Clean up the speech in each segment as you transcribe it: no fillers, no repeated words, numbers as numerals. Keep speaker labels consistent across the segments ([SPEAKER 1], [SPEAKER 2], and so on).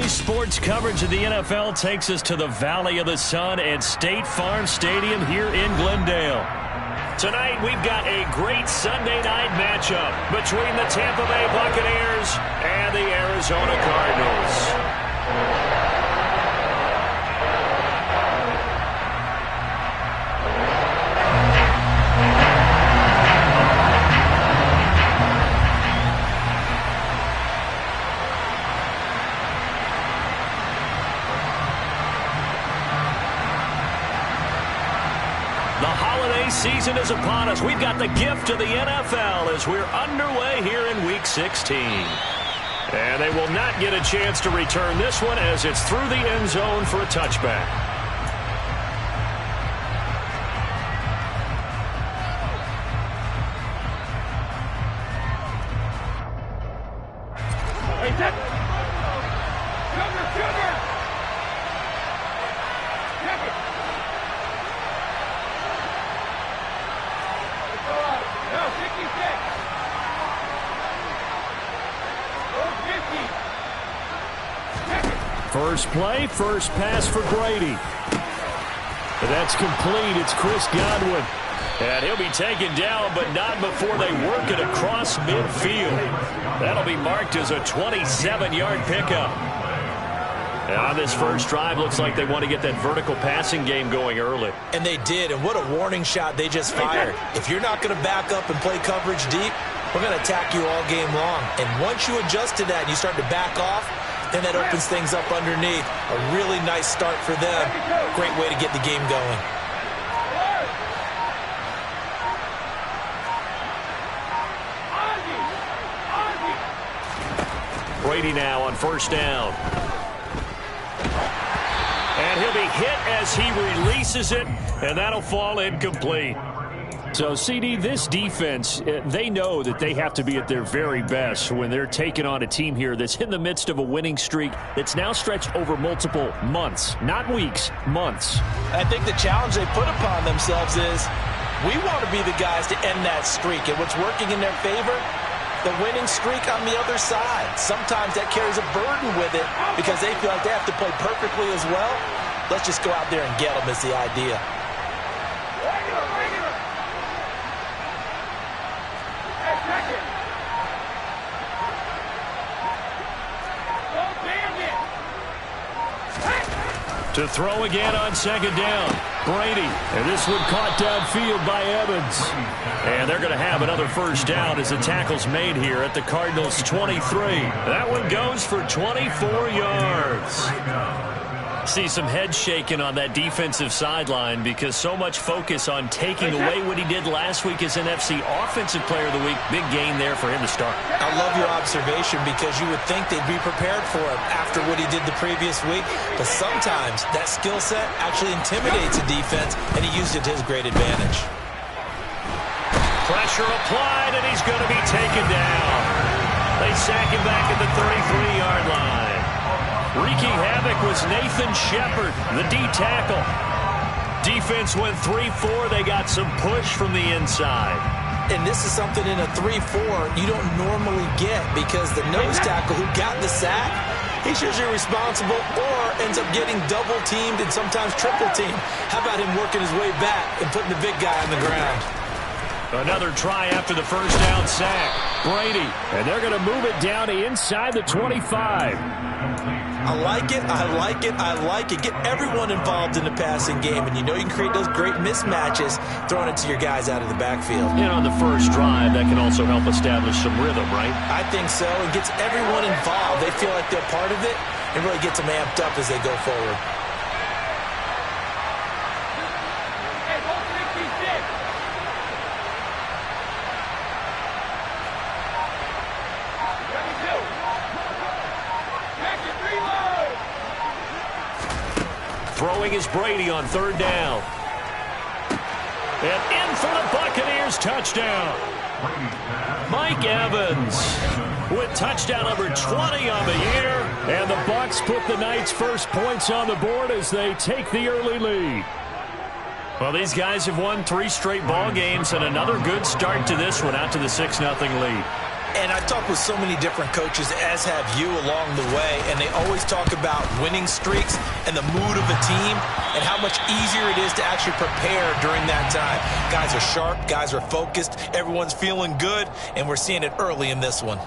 [SPEAKER 1] Today's sports coverage of the NFL takes us to the Valley of the Sun at State Farm Stadium here in Glendale. Tonight, we've got a great Sunday night matchup between the Tampa Bay Buccaneers and the Arizona Cardinals. Season is upon us. We've got the gift of the NFL as we're underway here in Week 16. And they will not get a chance to return this one as it's through the end zone for a touchback. First play, first pass for Brady. That's complete. It's Chris Godwin. And he'll be taken down, but not before they work it across midfield. That'll be marked as a 27-yard pickup. And on this first drive, looks like they want to get that vertical passing game going early.
[SPEAKER 2] And they did, and what a warning shot they just fired. If you're not going to back up and play coverage deep, we're going to attack you all game long. And once you adjust to that and you start to back off, then that opens things up underneath. A really nice start for them. Great way to get the game going.
[SPEAKER 1] Brady now on first down. And he'll be hit as he releases it, and that'll fall incomplete. So, CD, this defense, they know that they have to be at their very best when they're taking on a team here that's in the midst of a winning streak that's now stretched over multiple months, not weeks, months.
[SPEAKER 2] I think the challenge they put upon themselves is we want to be the guys to end that streak. And what's working in their favor? The winning streak on the other side. Sometimes that carries a burden with it because they feel like they have to play perfectly as well. Let's just go out there and get them is the idea.
[SPEAKER 1] To throw again on second down. Brady. And this one caught downfield by Evans. And they're going to have another first down as the tackle's made here at the Cardinals' 23. That one goes for 24 yards. See some head shaking on that defensive sideline because so much focus on taking away what he did last week as NFC Offensive Player of the Week. Big gain there for him to start.
[SPEAKER 2] I love your observation because you would think they'd be prepared for him after what he did the previous week. But sometimes that skill set actually intimidates a defense, and he used it to his great advantage.
[SPEAKER 1] Pressure applied, and he's going to be taken down. They sack him back at the 33-yard line. Wreaking havoc was Nathan Shepard, the D tackle. Defense went 3-4. They got some push from the inside.
[SPEAKER 2] And this is something in a 3-4 you don't normally get because the nose tackle who got the sack, he's usually responsible or ends up getting double-teamed and sometimes triple-teamed. How about him working his way back and putting the big guy on the ground?
[SPEAKER 1] Another try after the first down sack. Brady, and they're going to move it down to inside the 25.
[SPEAKER 2] I like it, I like it, I like it. Get everyone involved in the passing game, and you know you can create those great mismatches throwing it to your guys out of the backfield.
[SPEAKER 1] And on the first drive, that can also help establish some rhythm, right?
[SPEAKER 2] I think so. It gets everyone involved. They feel like they're part of it and really gets them amped up as they go forward.
[SPEAKER 1] Throwing is Brady on third down. And in for the Buccaneers touchdown. Mike Evans with touchdown number 20 on the year. And the Bucs put the Knights' first points on the board as they take the early lead. Well, these guys have won 3 straight ball games and another good start to this one out to the 6-0 lead.
[SPEAKER 2] And I talk with so many different coaches, as have you along the way, and they always talk about winning streaks and the mood of a team and how much easier it is to actually prepare during that time. Guys are sharp, guys are focused, everyone's feeling good, and we're seeing it early in this one.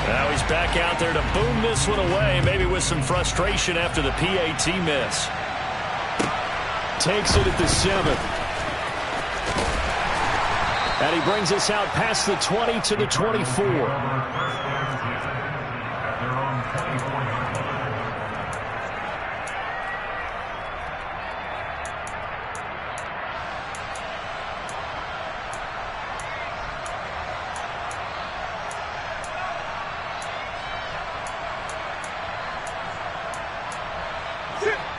[SPEAKER 1] Now he's back out there to boom this one away, maybe with some frustration after the PAT miss. Takes it at the 7. And he brings us out past the 20 to the 24.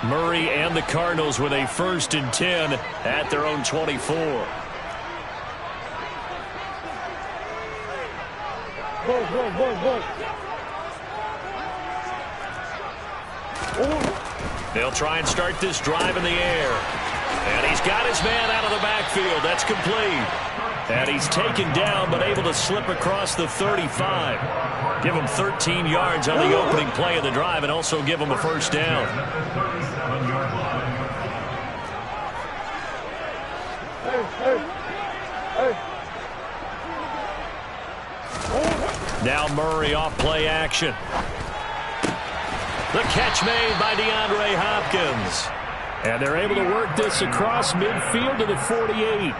[SPEAKER 1] Murray and the Cardinals with a 1st and 10 at their own 24. They'll try and start this drive in the air. And he's got his man out of the backfield. That's complete. And he's taken down but able to slip across the 35. Give him 13 yards on the opening play of the drive and also give him a 1st down. Now Murray off play action. The catch made by DeAndre Hopkins. And they're able to work this across midfield to the 48.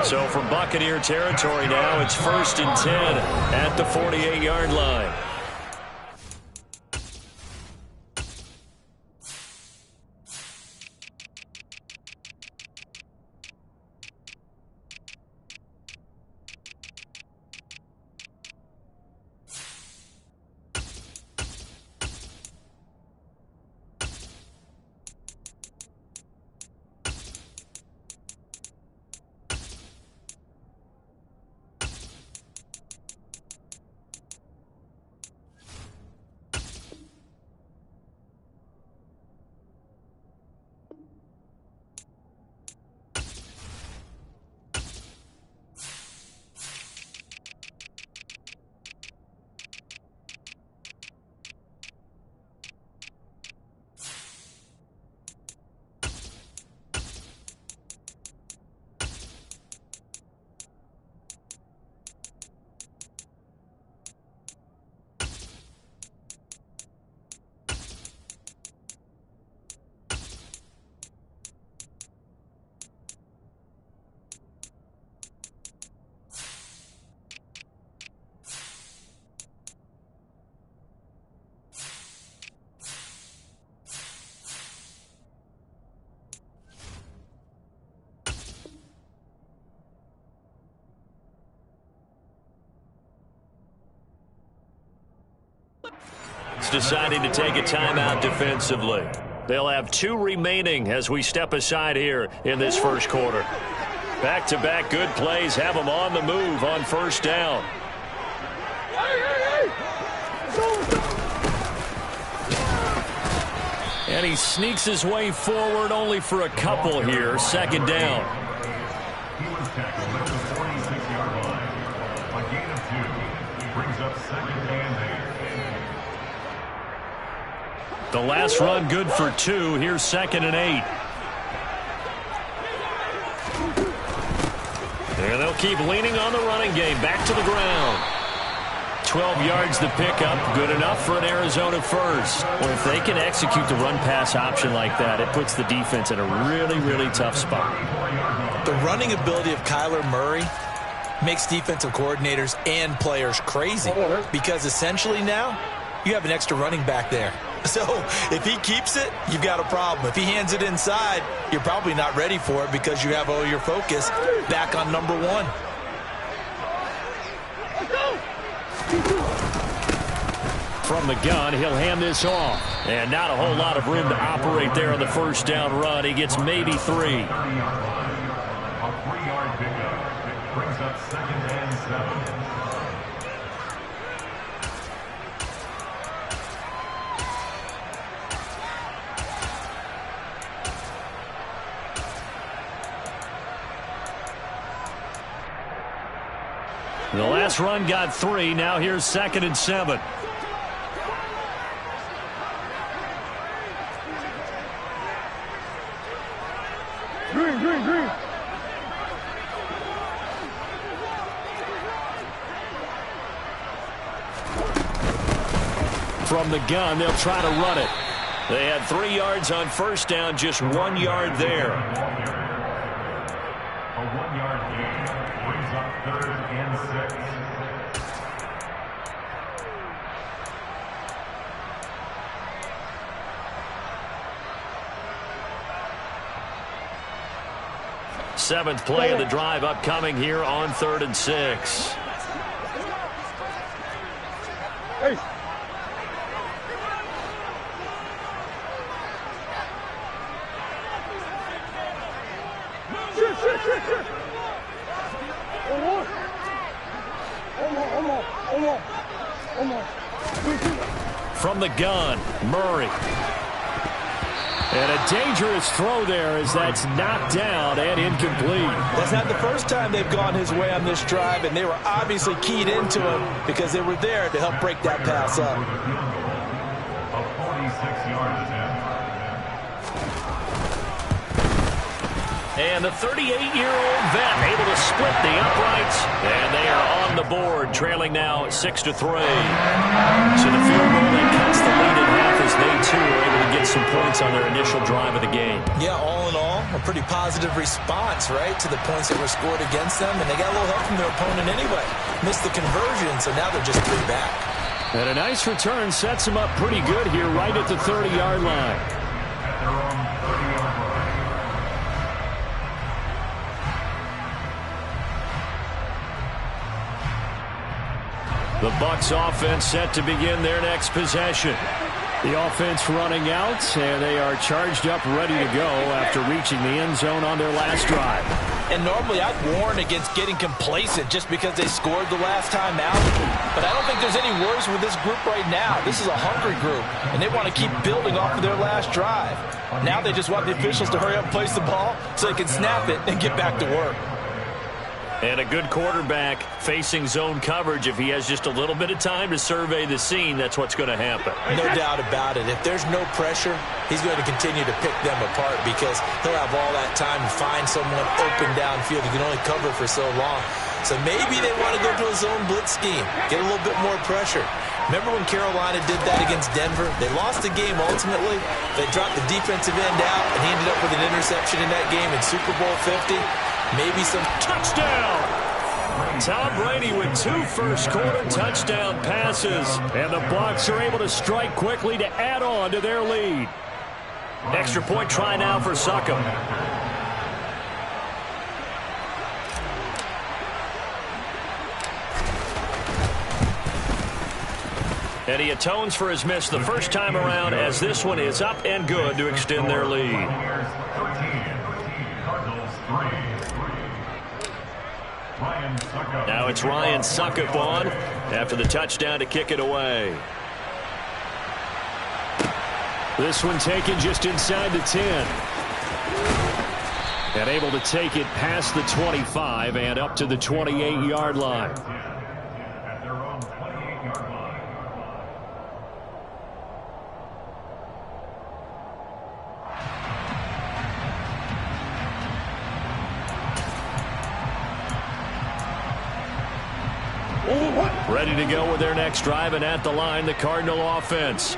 [SPEAKER 1] So from Buccaneer territory now, it's 1st and 10 at the 48-yard line. Deciding to take a timeout defensively. They'll have 2 remaining as we step aside here in this 1st quarter. Back-to-back good plays have them on the move on 1st down. And he sneaks his way forward only for a couple here. 2nd down.
[SPEAKER 3] He was tackled at the 46-yard line. A gain of 2. He brings up 2nd and 8.
[SPEAKER 1] The last run good for 2. Here's 2nd and 8. And they'll keep leaning on the running game. Back to the ground. 12 yards to pick up. Good enough for an Arizona 1st. Well, if they can execute the run-pass option like that, it puts the defense in a really, really tough spot.
[SPEAKER 2] The running ability of Kyler Murray makes defensive coordinators and players crazy because essentially now you have an extra running back there. So if he keeps it, you've got a problem. If he hands it inside, you're probably not ready for it because you have all your focus back on number 1.
[SPEAKER 1] From the gun, he'll hand this off. And not a whole lot of room to operate there on the 1st down run. He gets maybe 3.
[SPEAKER 3] A 3-yard pickup. Brings up 2nd and 7.
[SPEAKER 1] The last run got 3. Now here's 2nd and 7.
[SPEAKER 4] Green.
[SPEAKER 1] From the gun, they'll try to run it. They had 3 yards on first down, just 1 yard there.
[SPEAKER 3] A 1-yard gain brings up 3rd and 6.
[SPEAKER 1] Seventh play of the drive upcoming here on 3rd and 6.
[SPEAKER 4] Hey. Shit. Almost.
[SPEAKER 1] From the gun, Murray. And a dangerous throw there as that's knocked down and incomplete.
[SPEAKER 2] That's not the first time they've gone his way on this drive, and they were obviously keyed into him because they were there to help break that pass up.
[SPEAKER 3] A 46-yard attempt.
[SPEAKER 1] And the 38-year-old vet able to split the uprights, and they are on the board, trailing now 6-3. So the field goal that cuts the lead in half as they too are able to get some points on their initial drive of the game.
[SPEAKER 2] Yeah, all in all, a pretty positive response, right, to the points that were scored against them, and they got a little help from their opponent anyway. Missed the conversion, so now they're just 3 back.
[SPEAKER 1] And a nice return sets them up pretty good here right at the 30-yard line.
[SPEAKER 3] At their own 30-yard line.
[SPEAKER 1] The Bucs offense set to begin their next possession. The offense running out, and they are charged up, ready to go after reaching the end zone on their last drive.
[SPEAKER 2] And normally I'd warn against getting complacent just because they scored the last time out. But I don't think there's any worries with this group right now. This is a hungry group, and they want to keep building off of their last drive. Now they just want the officials to hurry up and place the ball so they can snap it and get back to work.
[SPEAKER 1] And a good quarterback facing zone coverage. If he has just a little bit of time to survey the scene, that's what's going to happen.
[SPEAKER 2] No doubt about it. If there's no pressure, he's going to continue to pick them apart because he'll have all that time to find someone open downfield. He can only cover for so long. So maybe they want to go to a zone blitz scheme, get a little bit more pressure. Remember when Carolina did that against Denver? They lost the game ultimately. They dropped the defensive end out, and he ended up with an interception in that game in Super Bowl 50. Maybe some
[SPEAKER 1] touchdown. Tom Brady with 2 first-quarter touchdown passes. And the Bucs are able to strike quickly to add on to their lead. Extra point try now for Succop. And he atones for his miss the first time around as this one is up and good to extend their lead. Now it's Ryan Succop on after the touchdown to kick it away. This one taken just inside the 10. And able to take it past the 25 and up to the 28-yard line.
[SPEAKER 3] At their own 28-yard line.
[SPEAKER 1] Ready to go with their next drive, and at the line, the Cardinal offense.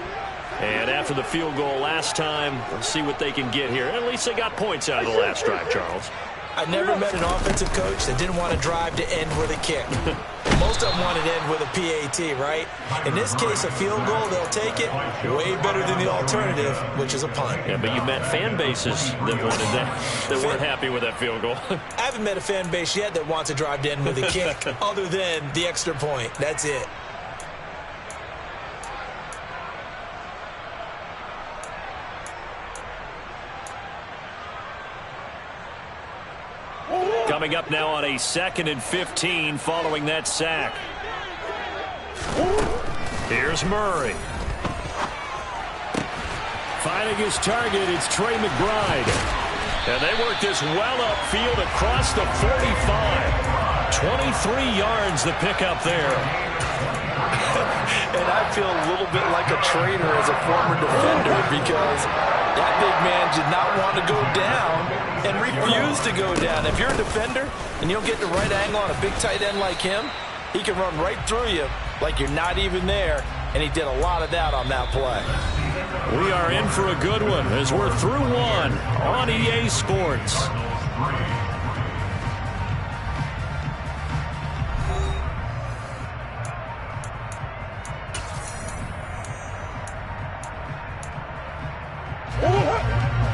[SPEAKER 1] And after the field goal last time, let's see what they can get here. At least they got points out of the last drive, Charles.
[SPEAKER 2] I never met an offensive coach that didn't want to drive to end with a kick. Most of them want to end with a PAT, right? In this case, a field goal, they'll take it. Way better than the alternative, which is a punt.
[SPEAKER 1] Yeah, but you met fan bases that wanted that, that weren't happy with that field goal.
[SPEAKER 2] I haven't met a fan base yet that wants to drive to end with a kick other than the extra point. That's it.
[SPEAKER 1] Coming up now on a 2nd and 15 following that sack. Here's Murray. Finding his target, it's Trey McBride. And they work this well upfield across the 45. 23 yards the pickup there.
[SPEAKER 2] And I feel a little bit like a traitor as a former defender because that big man did not want to go down and refused to go down. If you're a defender and you don't get the right angle on a big tight end like him, he can run right through you like you're not even there, and he did a lot of that on that play.
[SPEAKER 1] We are in for a good one as we're through one on EA Sports.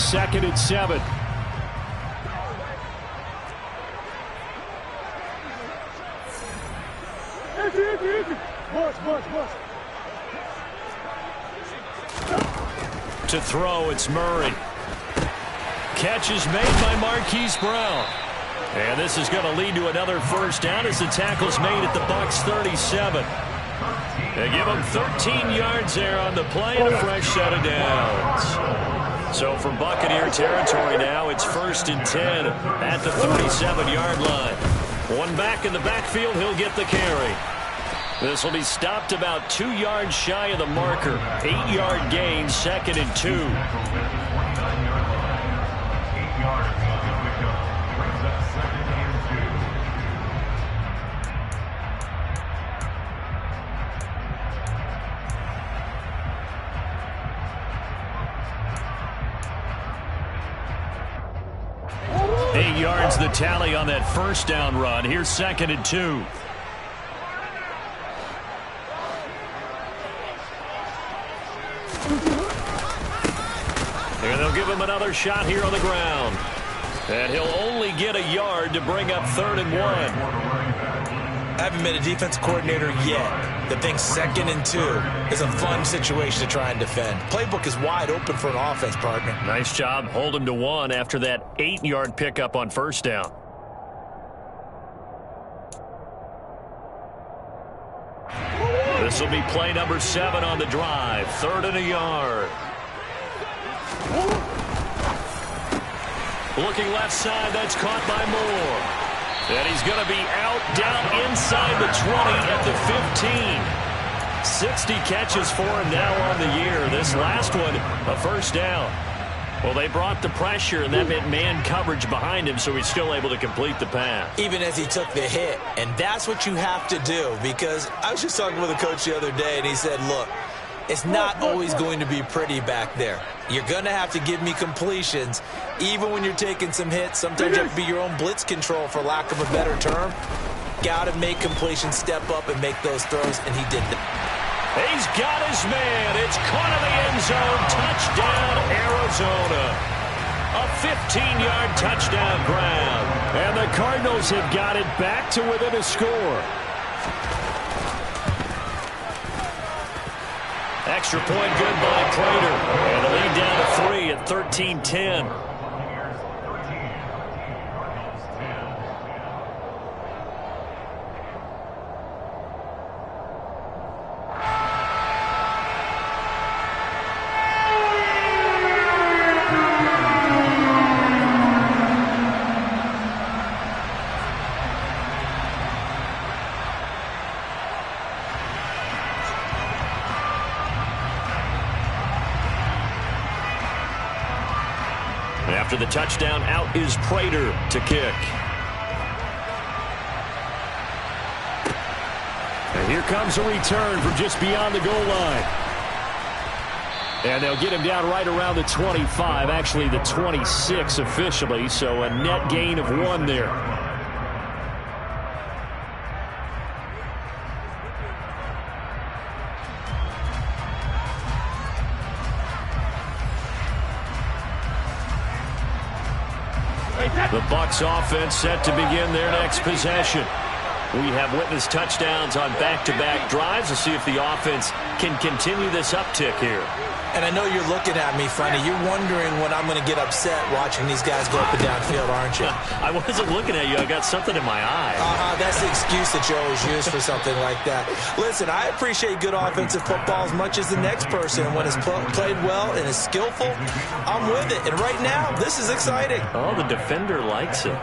[SPEAKER 1] Second and 7. To throw, it's Murray. Catch is made by Marquise Brown. And this is going to lead to another first down as the tackle's made at the Bucs 37. They give them 13 yards there on the play and a fresh set of downs. So from Buccaneer territory now, it's 1st and 10 at the 37-yard line. One back in the backfield, he'll get the carry. This will be stopped about 2 yards shy of the marker. 8-yard gain, 2nd and 2.
[SPEAKER 3] 8 yards on the pickup. Brings up 2nd and
[SPEAKER 1] 2. 8 yards the tally on that first down run. Here's 2nd and 2. And they'll give him another shot here on the ground. And he'll only get a yard to bring up 3rd and 1.
[SPEAKER 2] I haven't been a defense coordinator yet that thinks 2nd and 2 is a fun situation to try and defend. Playbook is wide open for an offense, partner.
[SPEAKER 1] Nice job holding to 1 after that 8-yard pickup on first down. This will be play number 7 on the drive. 3rd and a yard. Looking left side, that's caught by Moore. And he's going to be out, down inside the 20 at the 15. 60 catches for him now on the year. This last one, a first down. Well, they brought the pressure, and that meant man coverage behind him, so he's still able to complete the pass.
[SPEAKER 2] Even as he took the hit. And that's what you have to do, because I was just talking with a coach the other day, and he said, look, it's not always going to be pretty back there. You're going to have to give me completions, even when you're taking some hits. Sometimes you have to be your own blitz control, for lack of a better term. Got to make completions, step up, and make those throws, and he did that.
[SPEAKER 1] He's got his man. It's caught in the end zone. Touchdown, Arizona. A 15-yard touchdown grab. And the Cardinals have got it back to within a score. Extra point good by Prater. And the lead down to 3 at 13-10. After the touchdown, out is Prater to kick. And here comes a return from just beyond the goal line. And they'll get him down right around the 25, actually the 26 officially, so a net gain of 1 there. The Bucs offense set to begin their next possession. We have witnessed touchdowns on back-to-back drives. We'll see if the offense can continue this uptick here.
[SPEAKER 2] And I know you're looking at me funny. You're wondering when I'm going to get upset watching these guys go up and down field, aren't you?
[SPEAKER 1] I wasn't looking at you. I got something in my eye.
[SPEAKER 2] That's the excuse that you always use for something like that. Listen, I appreciate good offensive football as much as the next person. When it's played well and is skillful, I'm with it. And right now, this is exciting.
[SPEAKER 1] Oh, the defender likes it.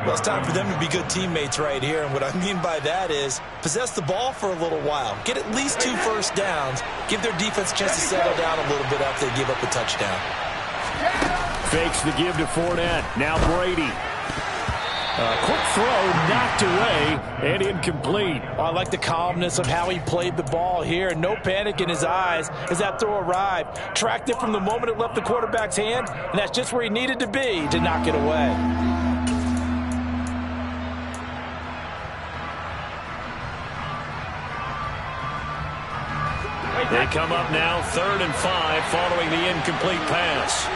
[SPEAKER 2] Well, it's time for them to be good teammates right here, and what I mean by that is possess the ball for a little while, get at least 2 first downs, give their defense a chance to settle down a little bit after they give up a touchdown.
[SPEAKER 1] Fakes the give to Fournette. Now Brady. Quick throw, knocked away, and incomplete.
[SPEAKER 2] I like the calmness of how he played the ball here. No panic in his eyes as that throw arrived. Tracked it from the moment it left the quarterback's hand, and that's just where he needed to be to knock it away.
[SPEAKER 1] They come up now 3rd and 5 following the incomplete pass.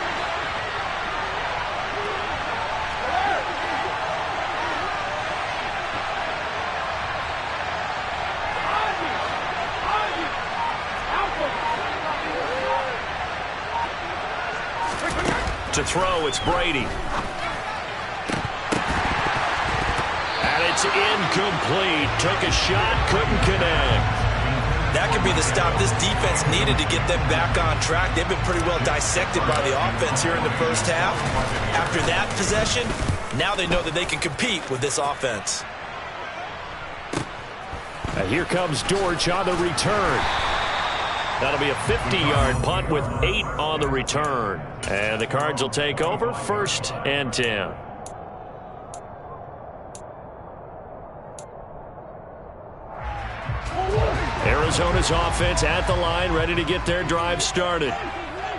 [SPEAKER 1] To throw, it's Brady. And it's incomplete. Took a shot, couldn't connect.
[SPEAKER 2] That could be the stop this defense needed to get them back on track. They've been pretty well dissected by the offense here in the first half. After that possession, now they know that they can compete with this offense.
[SPEAKER 1] And here comes Dortch on the return. That'll be a 50-yard punt with 8 on the return. And the Cards will take over 1st and 10. Arizona's offense at the line, ready to get their drive started.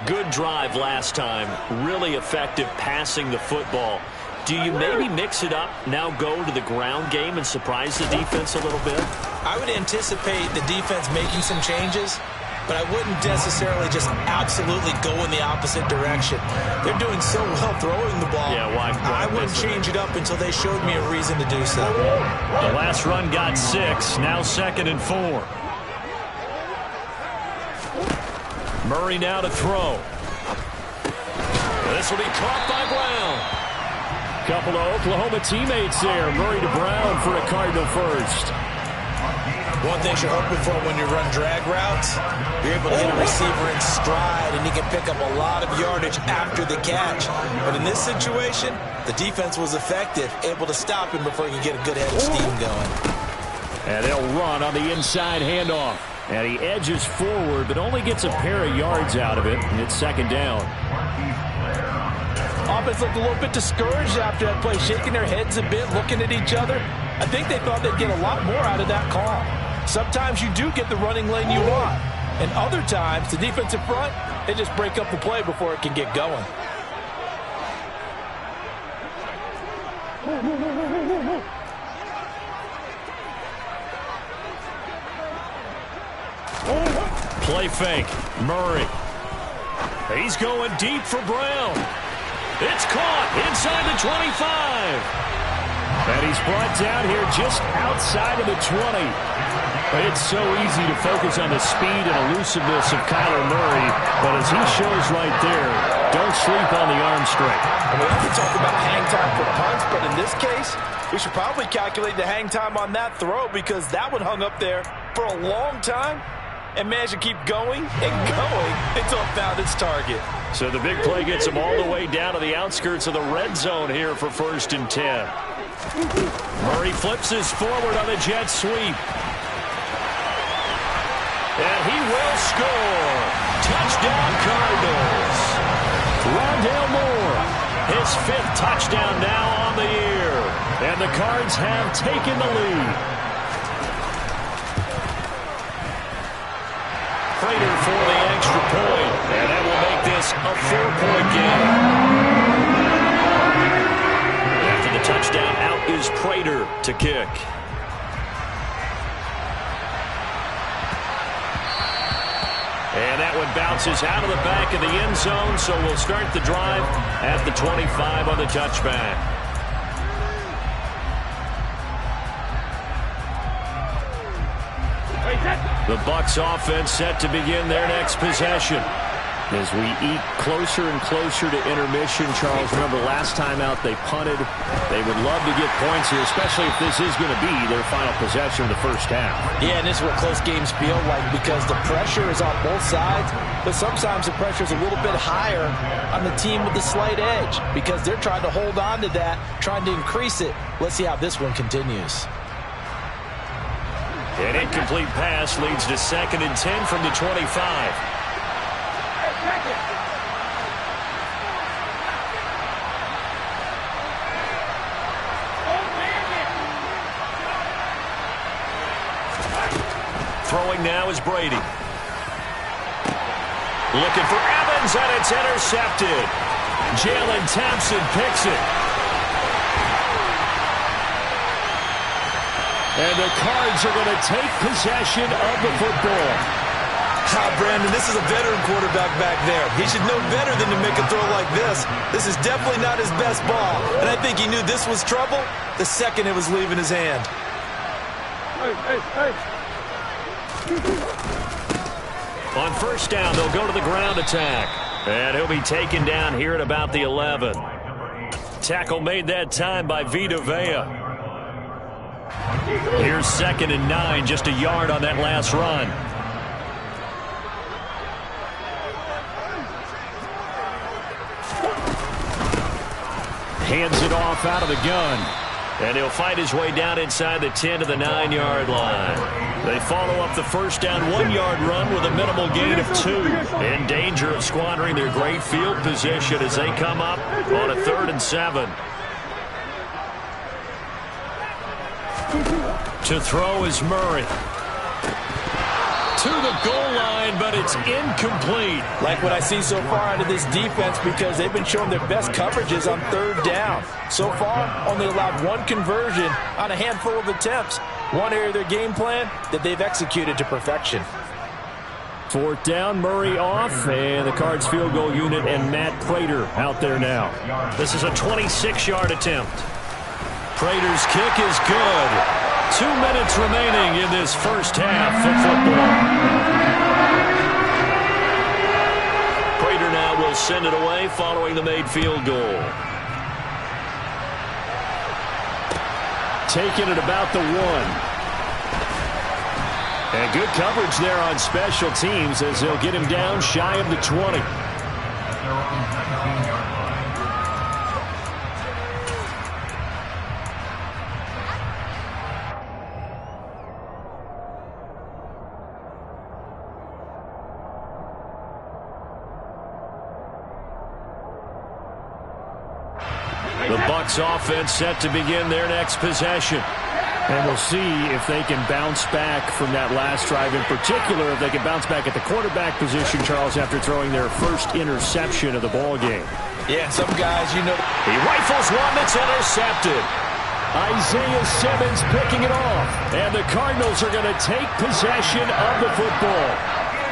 [SPEAKER 1] Good drive last time. Really effective passing the football. Do you maybe mix it up, now go to the ground game and surprise the defense a little bit?
[SPEAKER 2] I would anticipate the defense making some changes, but I wouldn't necessarily just absolutely go in the opposite direction. They're doing so well throwing the ball.
[SPEAKER 1] Yeah, why
[SPEAKER 2] I wouldn't change it up until they showed me a reason to do so.
[SPEAKER 1] The last run got 6, now 2nd and 4. Murray now to throw. This will be caught by Brown. Couple of Oklahoma teammates there. Murray to Brown for a Cardinal first.
[SPEAKER 2] One thing you're hoping for when you run drag routes, you're able to hit a receiver in stride, and he can pick up a lot of yardage after the catch. But in this situation, the defense was effective, able to stop him before he could get a good head of steam going.
[SPEAKER 1] And they'll run on the inside handoff. And he edges forward, but only gets a pair of yards out of it, and it's 2nd down.
[SPEAKER 2] Offense looked a little bit discouraged after that play, shaking their heads a bit, looking at each other. I think they thought they'd get a lot more out of that call. Sometimes you do get the running lane you want, and other times, the defensive front, they just break up the play before it can get going.
[SPEAKER 1] Play fake. Murray. He's going deep for Brown. It's caught inside the 25. And he's brought down here just outside of the 20. It's so easy to focus on the speed and elusiveness of Kyler Murray, but as he shows right there, don't sleep on the arm strength.
[SPEAKER 2] And we often talk about hang time for punts, but in this case, we should probably calculate the hang time on that throw because that one hung up there for a long time and managed to keep going and going until it found its target.
[SPEAKER 1] So the big play gets him all the way down to the outskirts of the red zone here for 1st and 10. Murray flips his forward on the jet sweep. And he will score. Touchdown Cardinals. Rondale Moore, his 5th touchdown now on the year. And the Cards have taken the lead. Prater for the extra point. And that will make this a 4-point game. After the touchdown, out is Prater to kick. And that one bounces out of the back of the end zone, so we'll start the drive at the 25 on the touchback. The Bucs offense set to begin their next possession. As we eat closer and closer to intermission, Charles, remember last time out they punted. They would love to get points here, especially if this is going to be their final possession of the first half.
[SPEAKER 2] Yeah, and this is what close games feel like because the pressure is on both sides, but sometimes the pressure is a little bit higher on the team with the slight edge because they're trying to hold on to that, trying to increase it. Let's see how this one continues.
[SPEAKER 1] An incomplete pass leads to 2nd and 10 from the 25. Throwing now is Brady. Looking for Evans, and it's intercepted. Jalen Thompson picks it. And the Cards are going to take possession of the football.
[SPEAKER 2] Brandon, this is a veteran quarterback back there. He should know better than to make a throw like this. This is definitely not his best ball. And I think he knew this was trouble the second it was leaving his hand.
[SPEAKER 4] Hey.
[SPEAKER 1] On first down, they'll go to the ground attack. And he'll be taken down here at about the 11. Tackle made that time by Vita Vea. Here's 2nd and 9, just a yard on that last run. Hands it off out of the gun. And he'll fight his way down inside the 10 to the 9-yard line. They follow up the first down 1-yard run with a minimal gain of 2. In danger of squandering their great field position as they come up on a 3rd and 7. To throw is Murray. To the goal line, but it's incomplete.
[SPEAKER 2] Like what I see so far out of this defense because they've been showing their best coverages on 3rd down. So far, only allowed 1 conversion on a handful of attempts. One area of their game plan that they've executed to perfection.
[SPEAKER 1] 4th down, Murray off, and the Cards field goal unit and Matt Prater out there now. This is a 26-yard attempt. Prater's kick is good. 2 minutes remaining in this first half of football. Prater now will send it away following the made field goal. Taking it about the 1. And good coverage there on special teams as they'll get him down shy of the 20. The Bucs offense set to begin their next possession. And we'll see if they can bounce back from that last drive. In particular, if they can bounce back at the quarterback position, Charles, after throwing their first interception of the ball game.
[SPEAKER 2] Yeah, some guys, you know.
[SPEAKER 1] He rifles one that's intercepted. Isaiah Simmons picking it off. And the Cardinals are going to take possession of the football.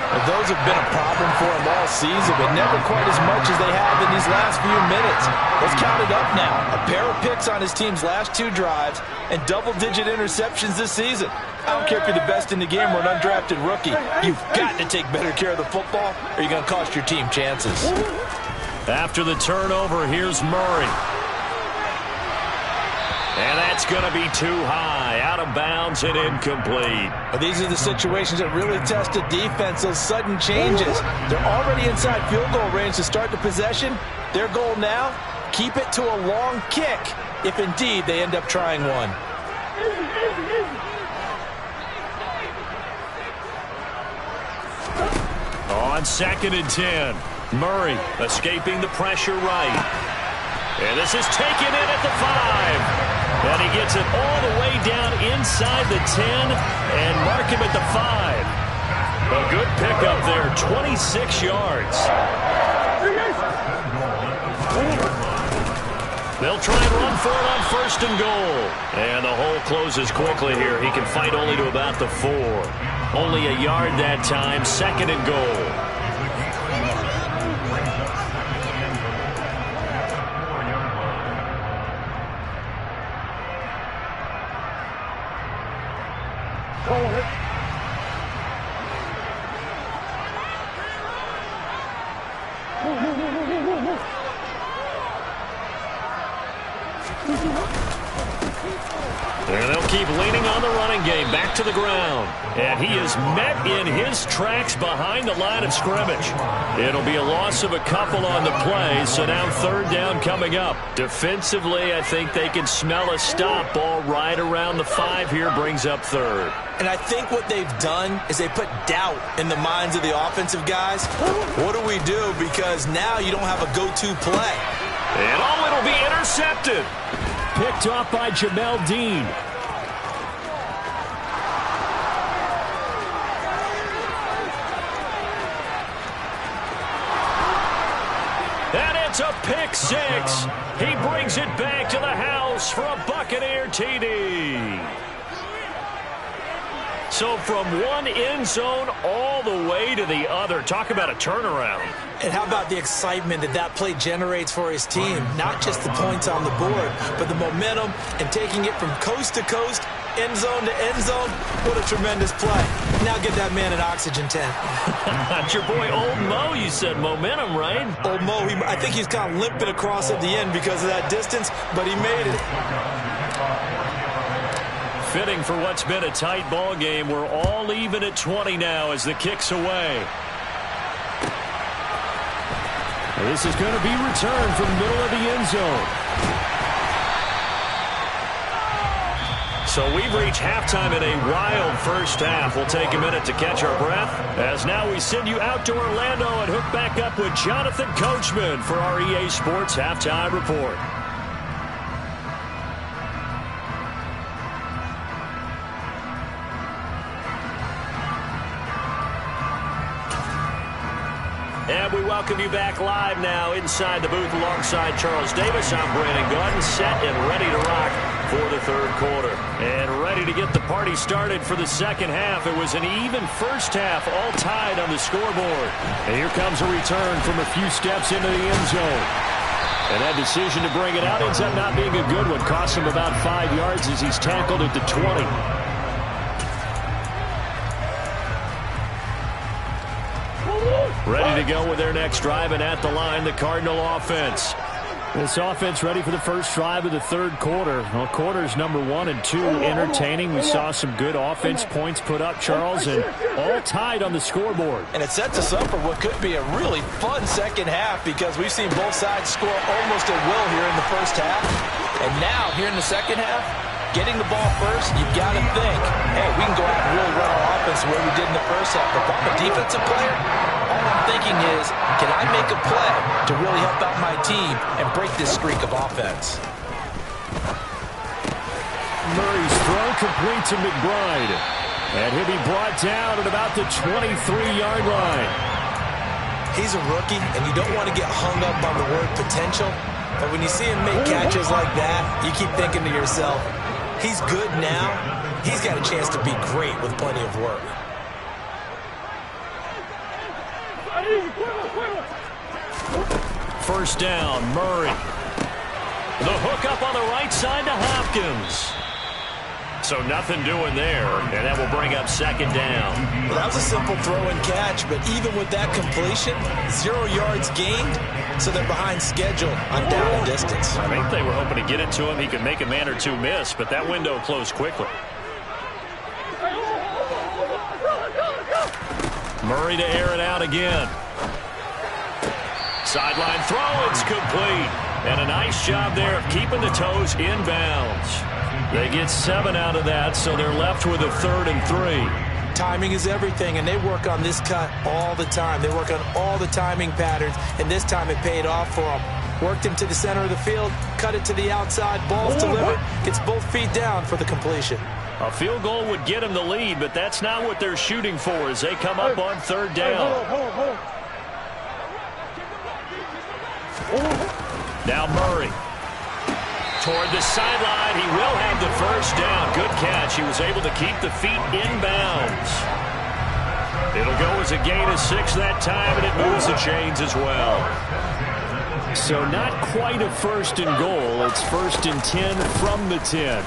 [SPEAKER 2] And those have been a problem for them all season, but never quite as much as they have in these last few minutes. Let's count it up now. A pair of picks on his team's last 2 drives and double-digit interceptions this season. I don't care if you're the best in the game or an undrafted rookie. You've got to take better care of the football or you're going to cost your team chances.
[SPEAKER 1] After the turnover, here's Murray. And that's going to be too high, out of bounds and incomplete.
[SPEAKER 2] But these are the situations that really test a defense, those sudden changes. They're already inside field goal range to start the possession. Their goal now, keep it to a long kick, if indeed they end up trying one.
[SPEAKER 1] On 2nd and 10, Murray escaping the pressure right. And this is taken in at the 5. And he gets it all the way down inside the 10 and mark him at the 5. A good pickup there, 26 yards. They'll try and run for it on 1st and goal. And the hole closes quickly here. He can fight only to about the 4. Only a yard that time, 2nd and goal. keep leaning on the running game. Back to the ground. And he is met in his tracks behind the line of scrimmage. It'll be a loss of a couple on the play, so now third down coming up. Defensively, I think they can smell a stop. Ball right around the 5 here brings up third.
[SPEAKER 2] And I think what they've done is they put doubt in the minds of the offensive guys. What do we do? Because now you don't have a go-to play.
[SPEAKER 1] And it'll be intercepted. Picked off by Jamel Dean. And it's a pick six. He brings it back to the house for a Buccaneer TD. So from one end zone all the way to the other. Talk about a turnaround.
[SPEAKER 2] And how about the excitement that play generates for his team? Not just the points on the board, but the momentum and taking it from coast to coast, end zone to end zone. What a tremendous play. Now get that man an oxygen tent.
[SPEAKER 1] That's your boy Old Mo. You said momentum, right?
[SPEAKER 2] Old Mo, I think he's kind of limping across at the end because of that distance, but he made it.
[SPEAKER 1] Fitting for what's been a tight ball game. We're all even at 20 now as the kick's away. This is going to be returned from the middle of the end zone. So we've reached halftime in a wild first half. We'll take a minute to catch our breath as now we send you out to Orlando and hook back up with Jonathan Coachman for our EA Sports Halftime Report. And we welcome you back live now inside the booth alongside Charles Davis. I'm Brandon Gaudin, set and ready to rock for the third quarter. And ready to get the party started for the second half. It was an even first half, all tied on the scoreboard. And here comes a return from a few steps into the end zone. And that decision to bring it out ends up not being a good one. Cost him about 5 yards as he's tackled at the 20. Ready to go with their next drive, and at the line, the Cardinal offense. This offense ready for the first drive of the third quarter. Well, quarters number 1 and 2 entertaining. We saw some good offense points put up, Charles, and all tied on the scoreboard.
[SPEAKER 2] And it sets us up for what could be a really fun second half because we've seen both sides score almost at will here in the first half. And now, here in the second half, getting the ball first, you've got to think, hey, we can go out and really run our offense the way we did in the first half. If I'm a defensive player, all I'm thinking is, can I make a play to really help out my team and break this streak of offense?
[SPEAKER 1] Murray's throw complete to McBride. And he'll be brought down at about the 23-yard line.
[SPEAKER 2] He's a rookie, and you don't want to get hung up on the word potential. But when you see him make catches like that, you keep thinking to yourself, he's good now. He's got a chance to be great with plenty of work.
[SPEAKER 1] First down, Murray. The hook up on the right side to Hopkins. So nothing doing there, and that will bring up second down.
[SPEAKER 2] Well, that was a simple throw and catch, but even with that completion, 0 yards gained, so they're behind schedule on down and distance.
[SPEAKER 1] I think they were hoping to get it to him. He could make a man or two miss, but that window closed quickly. Murray to air it out again. Sideline throw, it's complete. And a nice job there of keeping the toes inbounds. They get 7 out of that, so they're left with a 3rd and 3.
[SPEAKER 2] Timing is everything, and they work on this cut all the time. They work on all the timing patterns, and this time it paid off for them. Worked him to the center of the field, cut it to the outside, ball's delivered, gets both feet down for the completion.
[SPEAKER 1] A field goal would get him the lead, but that's not what they're shooting for as they come up on third down. Now Murray. Toward the sideline, he will have the first down. Good catch. He was able to keep the feet inbounds. It'll go as a gain of 6 that time, and it moves the chains as well. So not quite a first and goal. It's 1st and 10 from the 10.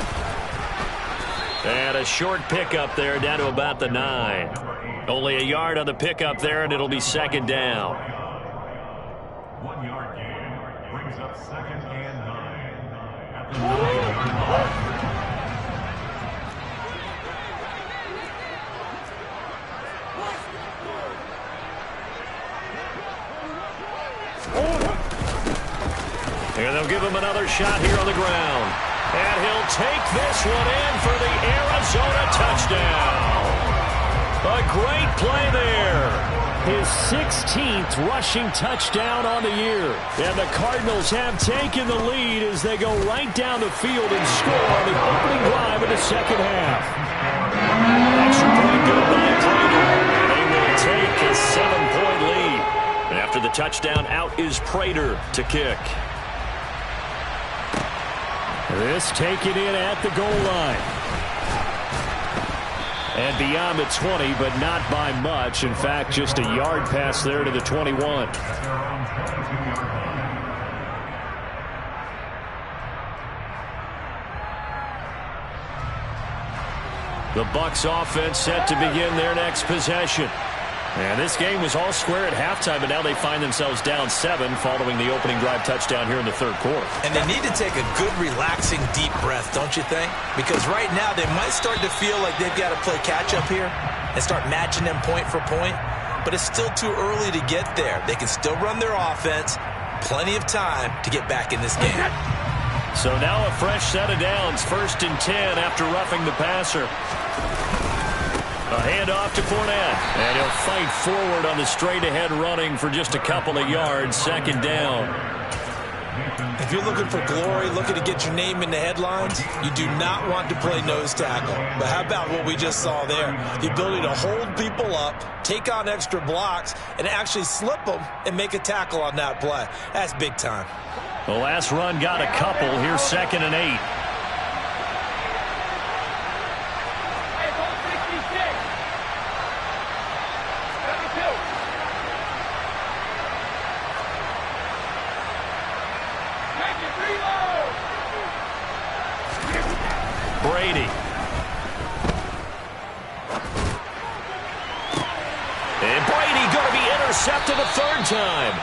[SPEAKER 1] And a short pickup there down to about the 9. Only a yard on the pickup there, and it'll be second down.
[SPEAKER 3] 1 yard gain brings up 2nd and 9.
[SPEAKER 1] And they'll give him another shot here on the ground. And he'll take this one in for the Arizona touchdown. A great play there. His 16th rushing touchdown on the year. And the Cardinals have taken the lead as they go right down the field and score on the opening drive of the second half. Extra point good by Prater. And they will take a 7-point lead. And after the touchdown, out is Prater to kick. This taken in at the goal line. And beyond the 20, but not by much. In fact, just a yard pass there to the 21. The Bucs offense set to begin their next possession. And this game was all square at halftime, but now they find themselves down 7 following the opening drive touchdown here in the third quarter.
[SPEAKER 2] And they need to take a good, relaxing, deep breath, don't you think? Because right now they might start to feel like they've got to play catch-up here and start matching them point for point. But it's still too early to get there. They can still run their offense. Plenty of time to get back in this game.
[SPEAKER 1] So now a fresh set of downs. 1st and 10 after roughing the passer. A handoff to Fournette. And he'll fight forward on the straight-ahead running for just a couple of yards. 2nd down.
[SPEAKER 2] If you're looking for glory, looking to get your name in the headlines, you do not want to play nose tackle. But how about what we just saw there? The ability to hold people up, take on extra blocks, and actually slip them and make a tackle on that play. That's big time.
[SPEAKER 1] The last run got a couple. Here's 2nd and 8. Brady. And Brady going to be intercepted a 3rd time.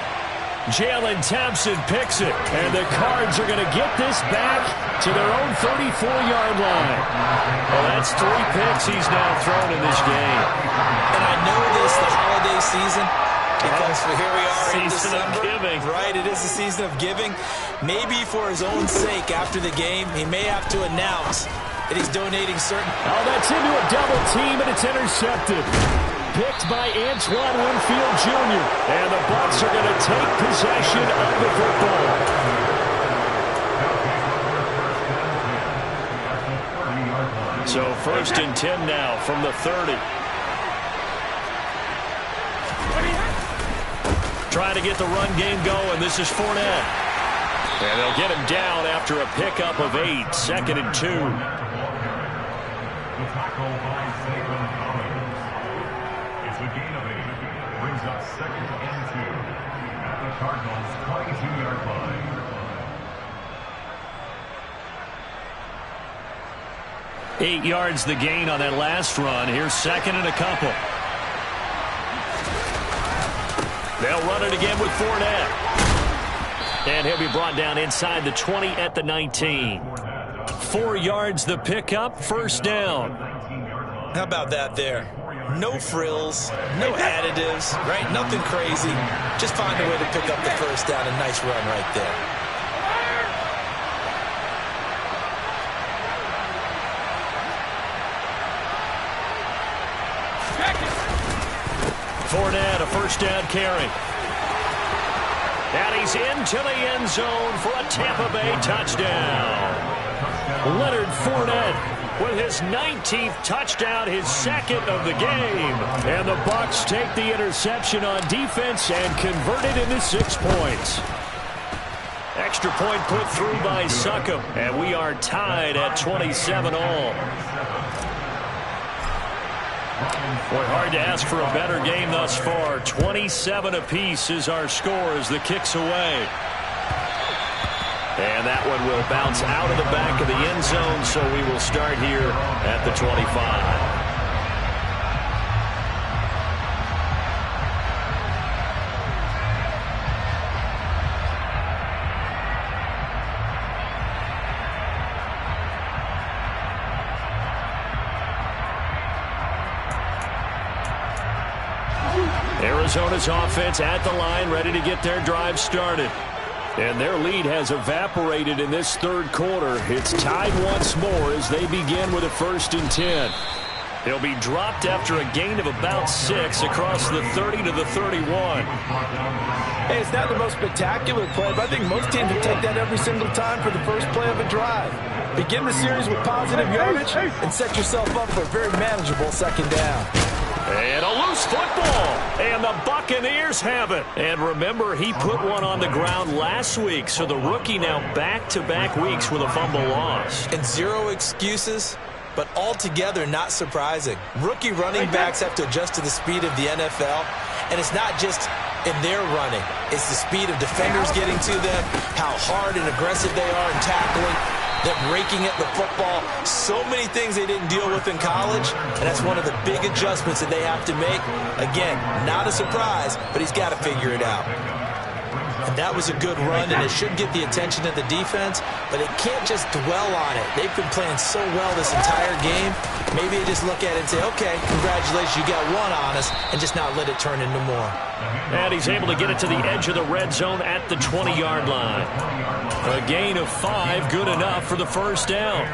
[SPEAKER 1] Jalen Thompson picks it. And the Cards are going to get this back to their own 34-yard line. Well, that's 3 picks he's now thrown in this game.
[SPEAKER 2] And I know this the holiday season because here we are in
[SPEAKER 1] Season
[SPEAKER 2] December.
[SPEAKER 1] of giving.
[SPEAKER 2] Right, it is the season of giving. Maybe for his own sake after the game, he may have to announce that he's donating certain...
[SPEAKER 1] Oh, that's into a double team, and it's intercepted. Picked by Antoine Winfield Jr. And the Bucs are going to take possession of the football. So 1st and 10 now from the 30. Trying to get the run game going. This is Fournette. And they'll get him down after a pickup of 8. 2nd and 2.
[SPEAKER 3] The tackle by Saban Collins. It's a gain of 8. Brings up 2nd and 2. At the Cardinals' 22-yard line.
[SPEAKER 1] Eight yards the gain on that last run. Here's 2nd and a couple. They'll run it again with Fournette. And he'll be brought down inside the 20 at the 19. 4 yards the pickup, 1st down.
[SPEAKER 2] How about that there? No frills, no additives, right? Nothing crazy. Just find a way to pick up the 1st down. A nice run right there.
[SPEAKER 1] Fournette, a 1st down carry. And he's into the end zone for a Tampa Bay touchdown. Leonard Fournette with his 19th touchdown, his 2nd of the game. And the Bucs take the interception on defense and convert it into 6 points. Extra point put through by Succop. And we are tied at 27 all. Boy, hard to ask for a better game thus far. 27 apiece is our score as the kick's away. And that one will bounce out of the back of the end zone, so we will start here at the 25. Arizona's offense at the line, ready to get their drive started. And their lead has evaporated in this third quarter. It's tied once more as they begin with a 1st and 10. They'll be dropped after a gain of about 6 across the 30 to the 31.
[SPEAKER 2] Hey, it's not the most spectacular play, but I think most teams will take that every single time for the first play of a drive. Begin the series with positive yardage and set yourself up for a very manageable 2nd down.
[SPEAKER 1] And a loose football. And the Buccaneers have it. And remember, he put one on the ground last week, so the rookie now back-to-back weeks with a fumble lost.
[SPEAKER 2] And 0 excuses, but altogether not surprising. Rookie running backs have to adjust to the speed of the NFL, and it's not just in their running. It's the speed of defenders getting to them, how hard and aggressive they are in tackling, them raking at the football. So many things they didn't deal with in college, and that's one of the big adjustments that they have to make. Again, not a surprise, but he's got to figure it out. And that was a good run, and it should get the attention of the defense, but it can't just dwell on it. They've been playing so well this entire game. Maybe they just look at it and say, okay, congratulations, you got one on us, and just not let it turn into more.
[SPEAKER 1] And he's able to get it to the edge of the red zone at the 20-yard line. A gain of 5, good enough for the 1st down.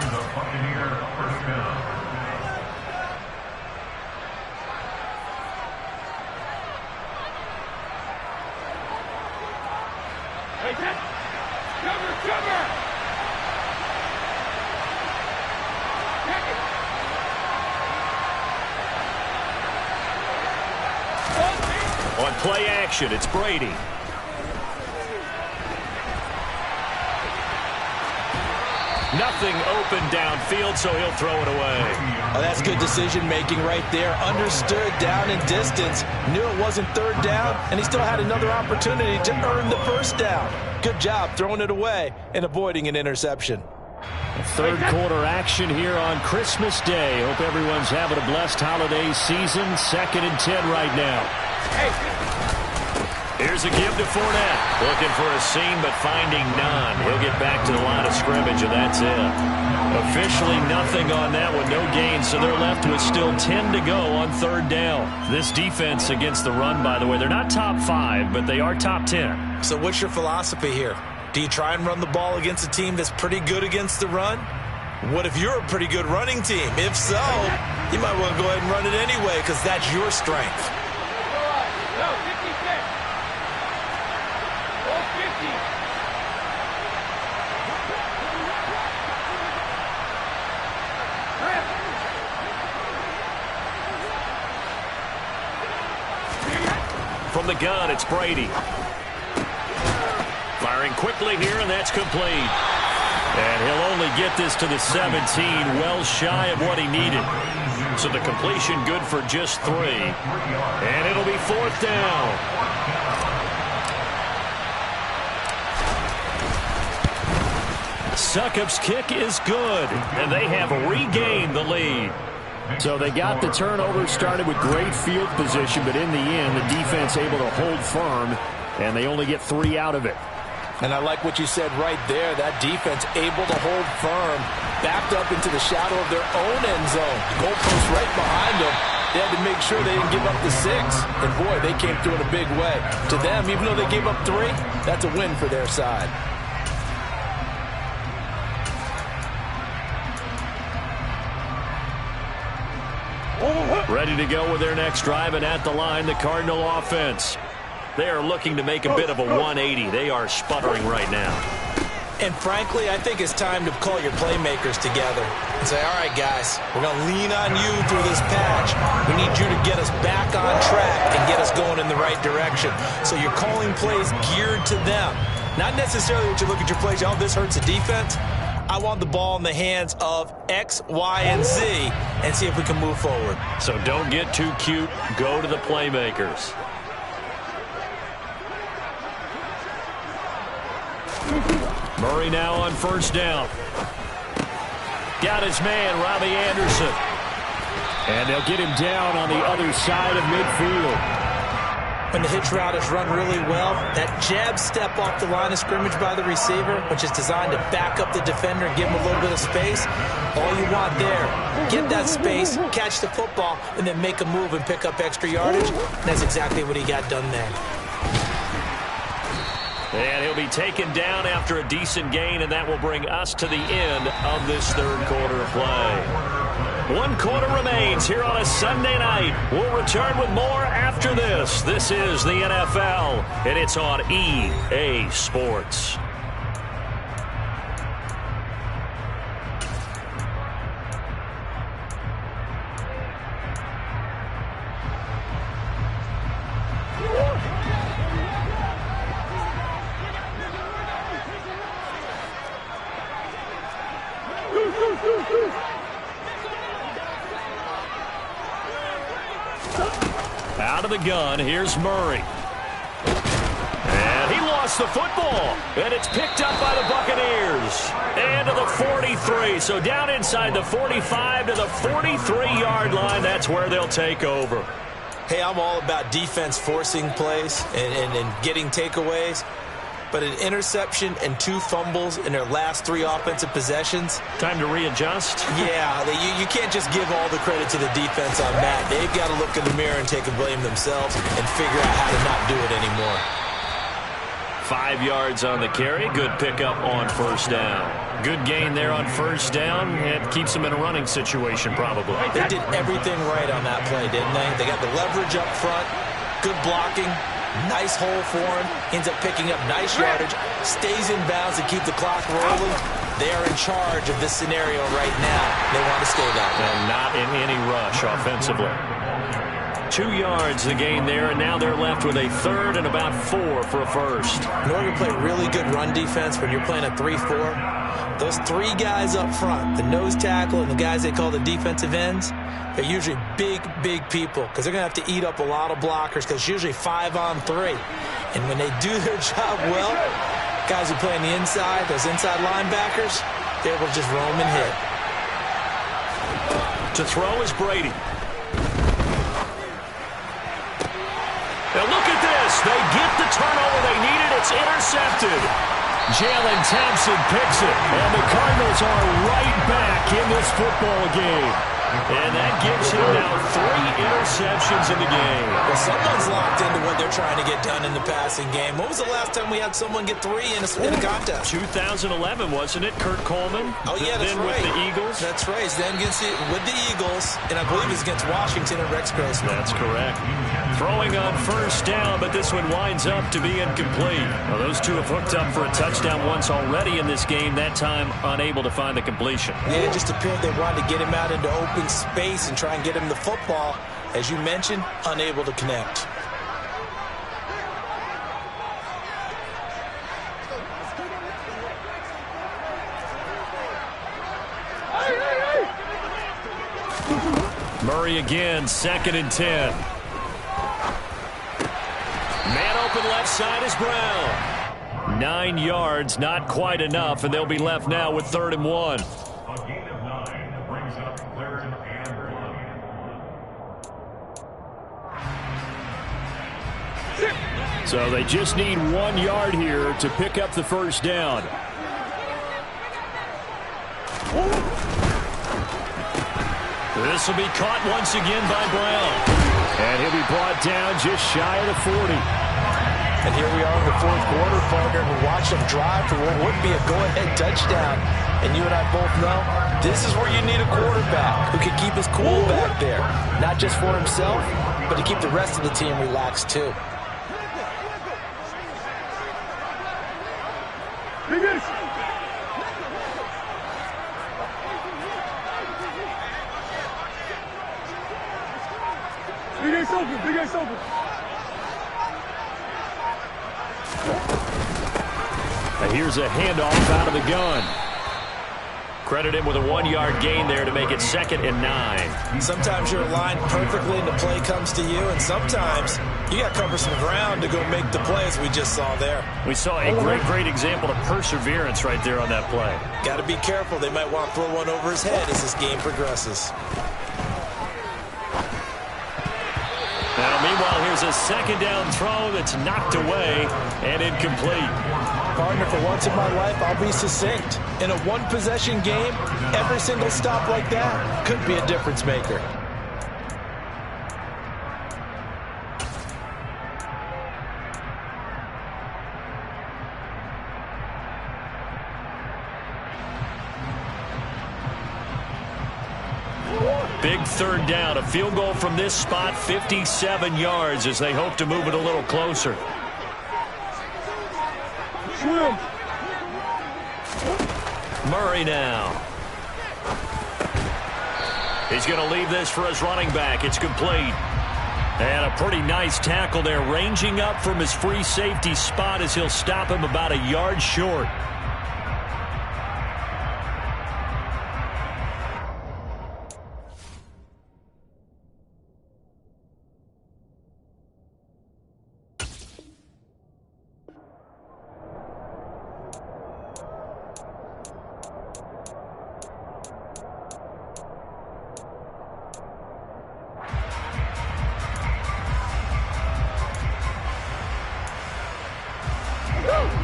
[SPEAKER 1] On play action, it's Brady. Nothing open downfield, so he'll throw it away.
[SPEAKER 2] Oh, that's good decision-making right there. Understood down and distance. Knew it wasn't 3rd down, and he still had another opportunity to earn the 1st down. Good job throwing it away and avoiding an interception.
[SPEAKER 1] Third quarter action here on Christmas Day. Hope everyone's having a blessed holiday season. 2nd and 10 right now. Here's a give to Fournette. Looking for a seam, but finding none. He'll get back to the line of scrimmage, and that's it. Officially nothing on that one. No gain, so they're left with still 10 to go on 3rd down. This defense against the run, by the way, they're not top 5, but they are top 10.
[SPEAKER 2] So what's your philosophy here? Do you try and run the ball against a team that's pretty good against the run? What if you're a pretty good running team? If so, you might want to go ahead and run it anyway because that's your strength.
[SPEAKER 1] From the gun, it's Brady. Firing quickly here, and that's complete. And he'll only get this to the 17, well shy of what he needed. So the completion good for just 3. And it'll be 4th down. Succop's kick is good, and they have regained the lead. So they got the turnover started with great field position, but in the end, the defense able to hold firm, and they only get 3 out of it.
[SPEAKER 2] And I like what you said right there. That defense able to hold firm, backed up into the shadow of their own end zone. Goalpost right behind them. They had to make sure they didn't give up the 6. And, boy, they came through in a big way. To them, even though they gave up 3, that's a win for their side.
[SPEAKER 1] Ready to go with their next drive, and at the line, the Cardinal offense. They are looking to make a bit of a 180. They are sputtering right now.
[SPEAKER 2] And frankly, I think it's time to call your playmakers together and say, all right, guys, we're going to lean on you through this patch. We need you to get us back on track and get us going in the right direction. So you're calling plays geared to them. Not necessarily that you look at your plays, oh, this hurts the defense. I want the ball in the hands of X, Y, and Z and see if we can move forward.
[SPEAKER 1] So don't get too cute. Go to the playmakers. Murray now on 1st down. Got his man, Robbie Anderson. And they'll get him down on the other side of midfield.
[SPEAKER 2] When the hitch route is run really well, that jab step off the line of scrimmage by the receiver, which is designed to back up the defender and give him a little bit of space, all you want there, get that space, catch the football, and then make a move and pick up extra yardage. And that's exactly what he got done there.
[SPEAKER 1] And he'll be taken down after a decent gain, and that will bring us to the end of this third quarter of play. 1 quarter remains here on a Sunday night. We'll return with more after this. This is the NFL, and it's on EA Sports. Out of the gun, here's Murray. And he lost the football. And it's picked up by the Buccaneers. And to the 43. So down inside the 45 to the 43-yard line. That's where they'll take over.
[SPEAKER 2] Hey, I'm all about defense forcing plays and getting takeaways. But an interception and 2 fumbles in their last 3 offensive possessions.
[SPEAKER 1] Time to readjust?
[SPEAKER 2] Yeah, you can't just give all the credit to the defense on that. They've got to look in the mirror and take a blame themselves and figure out how to not do it anymore.
[SPEAKER 1] 5 yards on the carry. Good pickup on first down. Good gain there on first down. It keeps them in a running situation probably.
[SPEAKER 2] They did everything right on that play, didn't they? They got the leverage up front, good blocking. Nice hole for him. Ends up picking up nice yardage. Stays in bounds to keep the clock rolling. They are in charge of this scenario right now. They want to stay that way.
[SPEAKER 1] And not in any rush offensively. 2 yards the gain there, and now they're left with a third and about 4 for a first.
[SPEAKER 2] In order to play really good run defense when you're playing a 3-4, those 3 guys up front, the nose tackle and the guys they call the defensive ends, they're usually big people because they're going to have to eat up a lot of blockers because it's usually 5-on-3. And when they do their job well, guys who play on the inside, those inside linebackers, they're able to just roam and hit.
[SPEAKER 1] To throw is Brady. Now look at this. They get the turnover they needed. It's intercepted. Jalen Thompson picks it. And the Cardinals are right back in this football game. And that gives him now 3 interceptions in the game.
[SPEAKER 2] Well, someone's locked into what they're trying to get done in the passing game. When was the last time we had someone get 3 in a contest?
[SPEAKER 1] 2011, wasn't it? Kurt Coleman?
[SPEAKER 2] Oh, yeah, that's
[SPEAKER 1] then
[SPEAKER 2] right.
[SPEAKER 1] With the Eagles?
[SPEAKER 2] That's right. Then with the Eagles, and I believe it's against Washington and Rex Grossman.
[SPEAKER 1] That's correct. Throwing on first down, but this one winds up to be incomplete. Well, those two have hooked up for a touchdown once already in this game, that time unable to find the completion.
[SPEAKER 2] Yeah, it just appeared they wanted to get him out into open space and try and get him the football. As you mentioned, unable to connect.
[SPEAKER 1] Murray again, 2nd and 10. Man open left side is Brown. 9 yards, not quite enough, and they'll be left now with 3rd and 1.
[SPEAKER 3] A gain of 9 brings up 3rd and 1.
[SPEAKER 1] So they just need 1 yard here to pick up the first down. This will be caught once again by Brown. And he'll be brought down just shy of the 40.
[SPEAKER 2] And here we are in the 4th quarter, partner, and we watch them drive for what would be a go-ahead touchdown. And you and I both know this is where you need a quarterback who can keep his cool back there. Not just for himself, but to keep the rest of the team relaxed too.
[SPEAKER 4] Big ass open.
[SPEAKER 1] And here's a handoff out of the gun. Credit him with a 1 yard gain there to make it 2nd and 9.
[SPEAKER 2] Sometimes you're aligned perfectly and the play comes to you, and sometimes you got to cover some ground to go make the play, as we just saw there.
[SPEAKER 1] We saw a great example of perseverance right there on that play.
[SPEAKER 2] Got to be careful. They might want to throw one over his head as this game progresses.
[SPEAKER 1] Now, meanwhile, here's a 2nd down throw that's knocked away and incomplete.
[SPEAKER 2] Partner, for once in my life, I'll be succinct. In a one-possession game, every single stop like that could be a difference maker.
[SPEAKER 1] big third down. A field goal from this spot, 57 yards, as they hope to move it a little closer.
[SPEAKER 4] Swim.
[SPEAKER 1] Murray now. He's going to leave this for his running back. It's complete. And a pretty nice tackle there, ranging up from his free safety spot as he'll stop him about a yard short.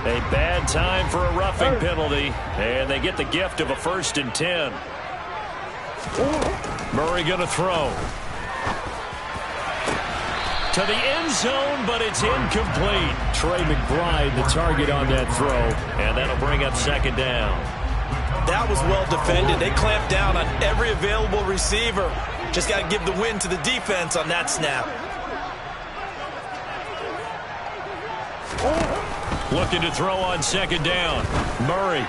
[SPEAKER 1] A bad time for a roughing penalty, and they get the gift of a 1st and 10. Murray going to throw. To the end zone, but it's incomplete. Trey McBride, the target on that throw, and that'll bring up 2nd down.
[SPEAKER 2] That was well defended. They clamped down on every available receiver. Just got to give the win to the defense on that snap.
[SPEAKER 1] Looking to throw on 2nd down. Murray.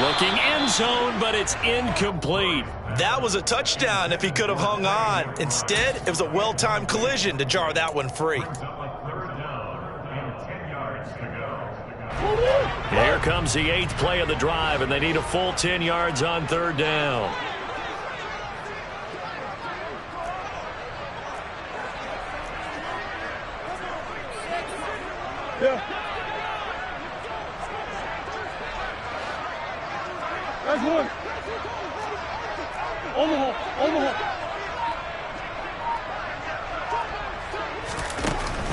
[SPEAKER 1] Looking end zone, but it's incomplete.
[SPEAKER 2] That was a touchdown if he could have hung on. Instead, it was a well-timed collision to jar that one free.
[SPEAKER 1] Here comes the 8th play of the drive, and they need a full 10 yards on 3rd down.
[SPEAKER 4] Yeah. That's one. Omaha.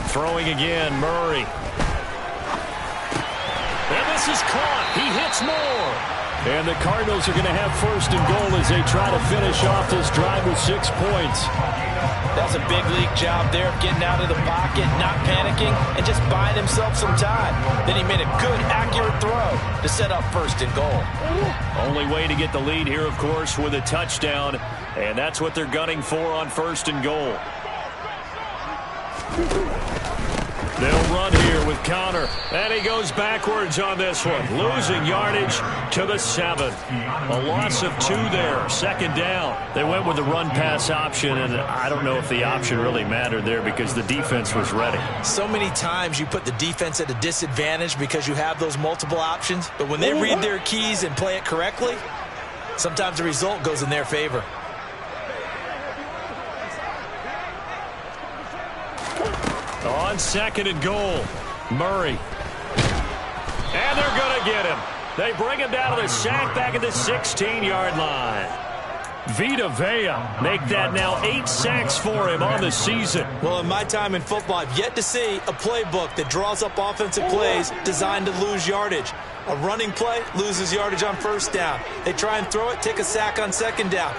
[SPEAKER 1] Throwing again, Murray. And this is caught. He hits more. And the Cardinals are going to have 1st and goal as they try to finish off this drive with 6 points.
[SPEAKER 2] That's a big league job there, getting out of the pocket, not panicking, and just buying himself some time. Then he made a good, accurate throw to set up 1st and goal.
[SPEAKER 1] Only way to get the lead here, of course, with a touchdown, and that's what they're gunning for on 1st and goal. They'll run here with Connor, and he goes backwards on this one, losing yardage to the 7. A loss of 2 there, 2nd down. They went with the run-pass option, and I don't know if the option really mattered there because the defense was ready.
[SPEAKER 2] So many times you put the defense at a disadvantage because you have those multiple options, but when they read their keys and play it correctly, sometimes the result goes in their favor.
[SPEAKER 1] On 2nd and goal, Murray. And they're going to get him. They bring him down to the sack back at the 16-yard line. Vita Vea make that now 8 sacks for him on the season.
[SPEAKER 2] Well, in my time in football, I've yet to see a playbook that draws up offensive plays designed to lose yardage. A running play loses yardage on 1st down. They try and throw it, take a sack on 2nd down.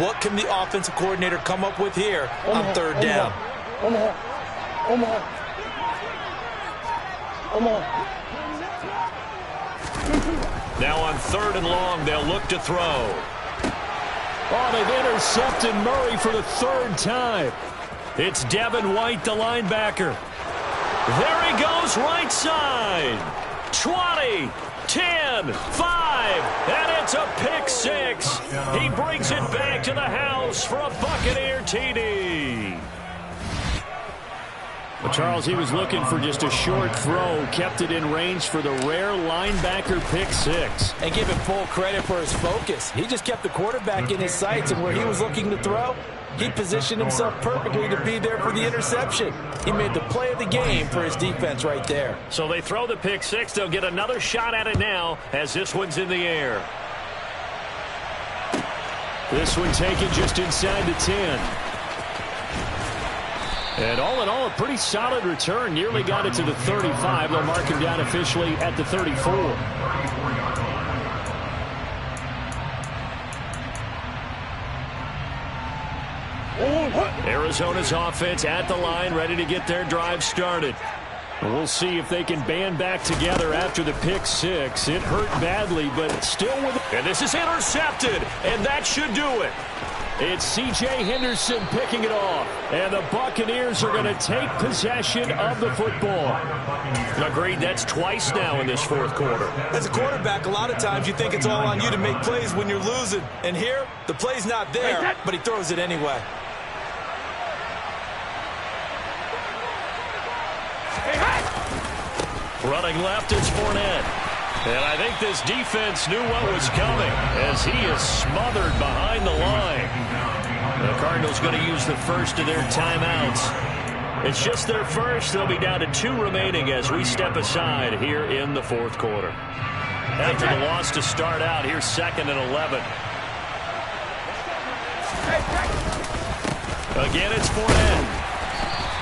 [SPEAKER 2] What can the offensive coordinator come up with here on 3rd down?
[SPEAKER 4] Omaha.
[SPEAKER 1] Now on 3rd and long, they'll look to throw. Oh, they've intercepted Murray for the 3rd time. It's Devin White, the linebacker. There he goes, right side. 20, 10, 5, and it's a pick 6. He brings it back to the house for a Buccaneer TD. Well, Charles, he was looking for just a short throw, kept it in range for the rare linebacker pick 6.
[SPEAKER 2] And give him full credit for his focus. He just kept the quarterback in his sights, and where he was looking to throw, he positioned himself perfectly to be there for the interception. He made the play of the game for his defense right there.
[SPEAKER 1] So they throw the pick 6. They'll get another shot at it now as this one's in the air. This one taken just inside the 10. And all in all, a pretty solid return. Nearly got it to the 35. They'll mark him down officially at the 34. Arizona's offense at the line, ready to get their drive started. And we'll see if they can band back together after the pick 6. It hurt badly, but still with it. And this is intercepted, and that should do it. It's C.J. Henderson picking it off. And the Buccaneers are going to take possession of the football. Agreed, that's twice now in this fourth quarter.
[SPEAKER 2] As a quarterback, a lot of times you think it's all on you to make plays when you're losing. And here, the play's not there, but he throws it anyway.
[SPEAKER 1] Running left is Fournette. And I think this defense knew what was coming as he is smothered behind the line. The Cardinals going to use the first of their timeouts. It's just their first. They'll be down to 2 remaining as we step aside here in the fourth quarter. After the loss to start out, here's 2nd and 11. Again, it's Fournette.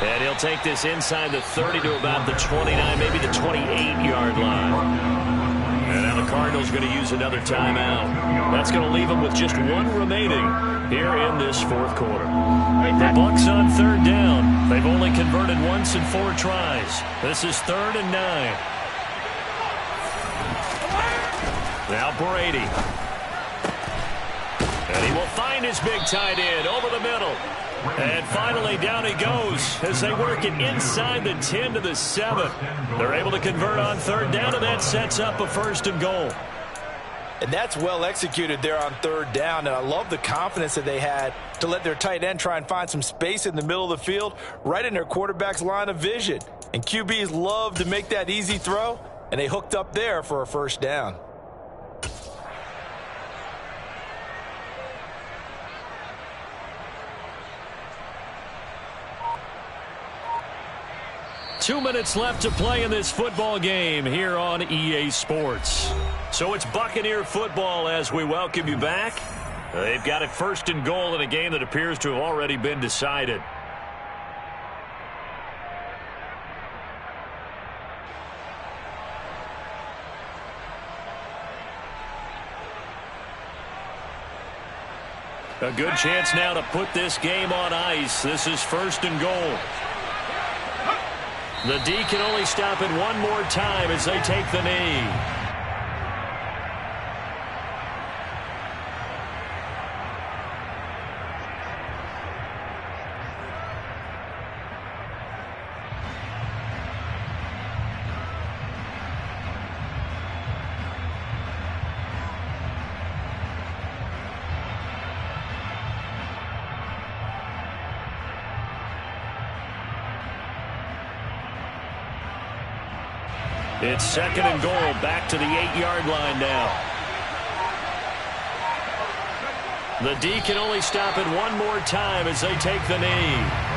[SPEAKER 1] And he'll take this inside the 30 to about the 29, maybe the 28-yard line. And now the Cardinals going to use another timeout. That's going to leave them with just 1 remaining here in this fourth quarter. The Bucs on 3rd down. They've only converted once in 4 tries. This is 3rd and 9. Now Brady. And he will find his big tight end over the middle. And finally, down he goes as they work it inside the 10 to the 7. They're able to convert on 3rd down, and that sets up a 1st and goal.
[SPEAKER 2] And that's well executed there on 3rd down, and I love the confidence that they had to let their tight end try and find some space in the middle of the field, right in their quarterback's line of vision. And QBs love to make that easy throw, and they hooked up there for a 1st down.
[SPEAKER 1] Two minutes left to play in this football game here on EA Sports. So it's Buccaneer football as we welcome you back. They've got it 1st and goal in a game that appears to have already been decided. A good chance now to put this game on ice. This is 1st and goal. The D can only stop it 1 more time as they take the knee. It's 2nd and goal, back to the 8-yard line now. The D can only stop it 1 more time as they take the knee.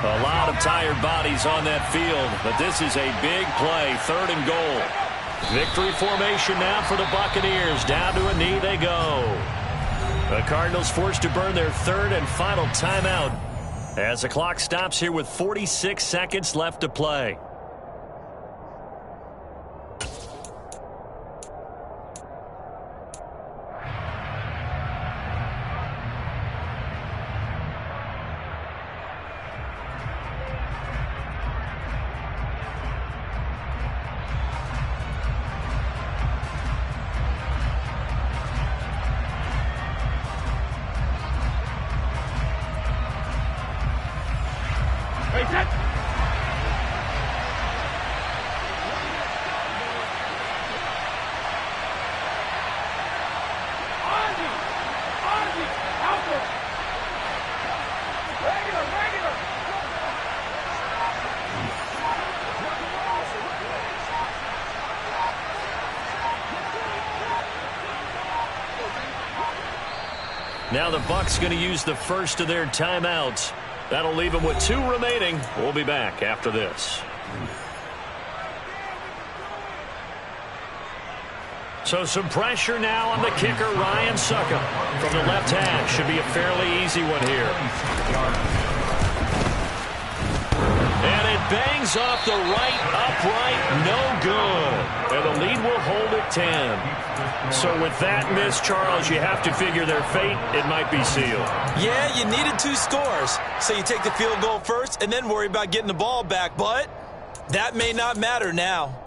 [SPEAKER 1] A lot of tired bodies on that field, but this is a big play, 3rd and goal. Victory formation now for the Buccaneers. Down to a knee they go. The Cardinals forced to burn their 3rd and final timeout as the clock stops here with 46 seconds left to play. Now the Bucs going to use the first of their timeouts. That'll leave them with 2 remaining. We'll be back after this. So some pressure now on the kicker, Ryan Suckup. From the left hash, should be a fairly easy one here. bangs off the right upright. No good. And the lead will hold at 10. So with that miss, Charles, you have to figure their fate. It might be sealed.
[SPEAKER 2] Yeah, you needed 2 scores. So you take the field goal first and then worry about getting the ball back. But that may not matter now.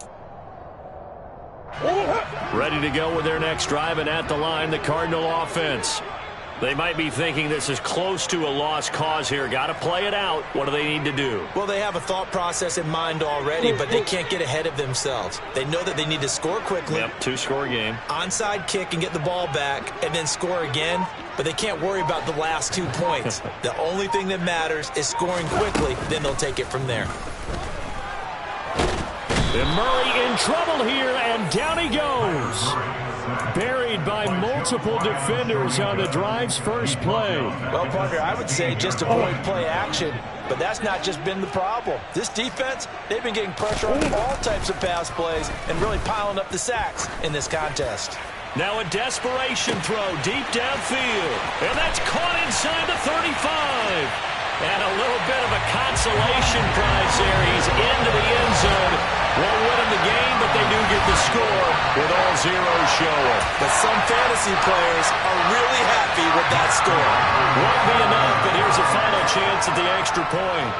[SPEAKER 1] Ready to go with their next drive, and at the line, the Cardinal offense. They might be thinking this is close to a lost cause here. Got to play it out. What do they need to do?
[SPEAKER 2] Well, they have a thought process in mind already, but they can't get ahead of themselves. They know that they need to score quickly.
[SPEAKER 1] Yep, 2-score game.
[SPEAKER 2] Onside kick and get the ball back and then score again, but they can't worry about the last 2 points. The only thing that matters is scoring quickly, then they'll take it from there.
[SPEAKER 1] And Murray in trouble here, and down he goes. Buried by multiple defenders on the drive's first play.
[SPEAKER 2] Well, partner, I would say just avoid play action, but that's not just been the problem. This defense, they've been getting pressure on all types of pass plays and really piling up the sacks in this contest.
[SPEAKER 1] Now a desperation throw deep downfield, and that's caught inside the 35. And a little bit of a consolation prize there. He's into the end zone. Won't win him the game, but they do get the score with all zeros showing.
[SPEAKER 2] But some fantasy players are really happy with that score.
[SPEAKER 1] Won't be enough, but here's a final chance at the extra point.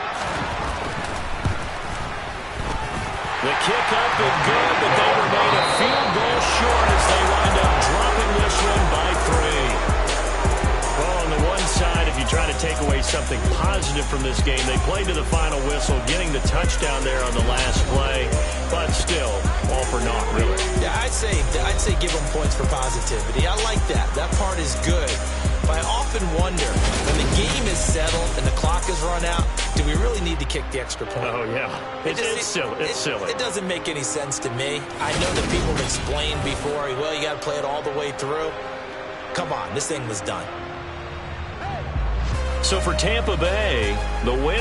[SPEAKER 1] The kick up and good, but they remain a field goal short as they wind up dropping this one by 3. Well, on the one side, if you try to take away something positive from this game, they played to the final whistle, getting the touchdown there on the last play, but still, all for naught, really.
[SPEAKER 2] Yeah, I'd say give them points for positivity. I like that. That part is good. But I often wonder, when the game is settled and the clock is run out, do we really need to kick the extra point?
[SPEAKER 1] Oh, yeah. It's silly. It's silly.
[SPEAKER 2] It doesn't make any sense to me. I know that people have explained before, well, you got to play it all the way through. Come on, this thing was done.
[SPEAKER 1] So for Tampa Bay, the win